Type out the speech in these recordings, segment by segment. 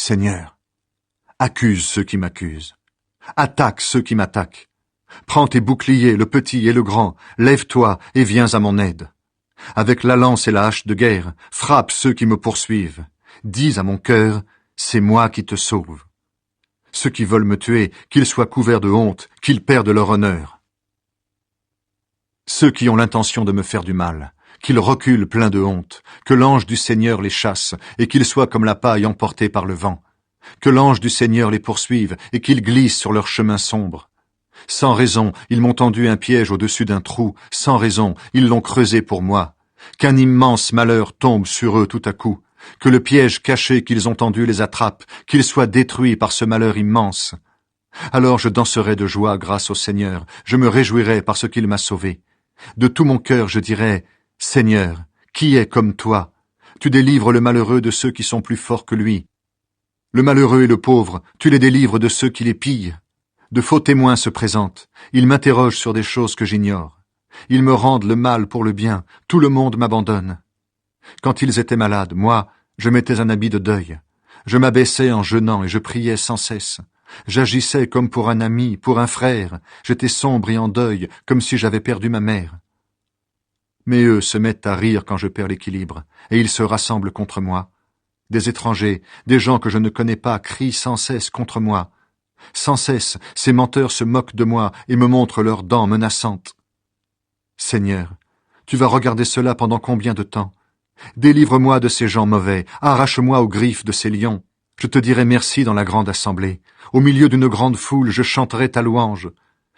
Seigneur, accuse ceux qui m'accusent. Attaque ceux qui m'attaquent. Prends tes boucliers, le petit et le grand, lève-toi et viens à mon aide. Avec la lance et la hache de guerre, frappe ceux qui me poursuivent. Dis à mon cœur, c'est moi qui te sauve. Ceux qui veulent me tuer, qu'ils soient couverts de honte, qu'ils perdent leur honneur. Ceux qui ont l'intention de me faire du mal, qu'ils reculent pleins de honte, que l'ange du Seigneur les chasse, et qu'ils soient comme la paille emportée par le vent. Que l'ange du Seigneur les poursuive, et qu'ils glissent sur leur chemin sombre. Sans raison, ils m'ont tendu un piège au-dessus d'un trou, sans raison, ils l'ont creusé pour moi. Qu'un immense malheur tombe sur eux tout à coup, que le piège caché qu'ils ont tendu les attrape, qu'ils soient détruits par ce malheur immense. Alors je danserai de joie grâce au Seigneur, je me réjouirai parce qu'il m'a sauvé. De tout mon cœur je dirai, Seigneur, qui est comme toi? Tu délivres le malheureux de ceux qui sont plus forts que lui. Le malheureux et le pauvre, tu les délivres de ceux qui les pillent. De faux témoins se présentent, ils m'interrogent sur des choses que j'ignore. Ils me rendent le mal pour le bien, tout le monde m'abandonne. Quand ils étaient malades, moi, je mettais un habit de deuil. Je m'abaissais en jeûnant et je priais sans cesse. J'agissais comme pour un ami, pour un frère. J'étais sombre et en deuil, comme si j'avais perdu ma mère. Mais eux se mettent à rire quand je perds l'équilibre, et ils se rassemblent contre moi. Des étrangers, des gens que je ne connais pas, crient sans cesse contre moi. Sans cesse, ces menteurs se moquent de moi et me montrent leurs dents menaçantes. Seigneur, tu vas regarder cela pendant combien de temps? Délivre-moi de ces gens mauvais, arrache-moi aux griffes de ces lions. Je te dirai merci dans la grande assemblée. Au milieu d'une grande foule, je chanterai ta louange.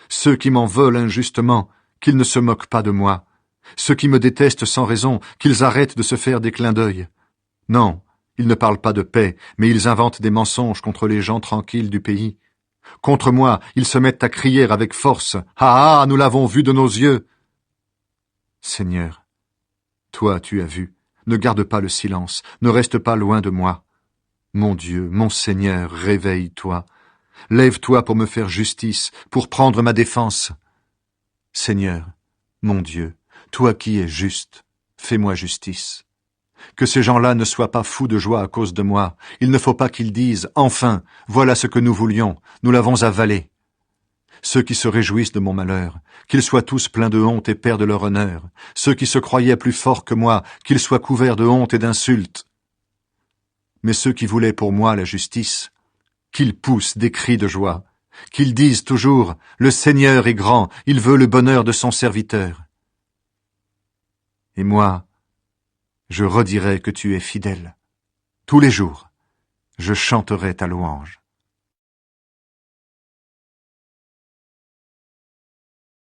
Ceux qui m'en veulent injustement, qu'ils ne se moquent pas de moi. Ceux qui me détestent sans raison, qu'ils arrêtent de se faire des clins d'œil. Non, ils ne parlent pas de paix, mais ils inventent des mensonges contre les gens tranquilles du pays. Contre moi, ils se mettent à crier avec force. « Ah ah, nous l'avons vu de nos yeux !» Seigneur, toi tu as vu, ne garde pas le silence, ne reste pas loin de moi. Mon Dieu, mon Seigneur, réveille-toi. Lève-toi pour me faire justice, pour prendre ma défense. Seigneur, mon Dieu, toi qui es juste, fais-moi justice. Que ces gens-là ne soient pas fous de joie à cause de moi. Il ne faut pas qu'ils disent « Enfin, voilà ce que nous voulions, nous l'avons avalé ». Ceux qui se réjouissent de mon malheur, qu'ils soient tous pleins de honte et perdent leur honneur. Ceux qui se croyaient plus forts que moi, qu'ils soient couverts de honte et d'insultes. Mais ceux qui voulaient pour moi la justice, qu'ils poussent des cris de joie, qu'ils disent toujours « Le Seigneur est grand, il veut le bonheur de son serviteur ». Et moi, je redirai que tu es fidèle. Tous les jours, je chanterai ta louange.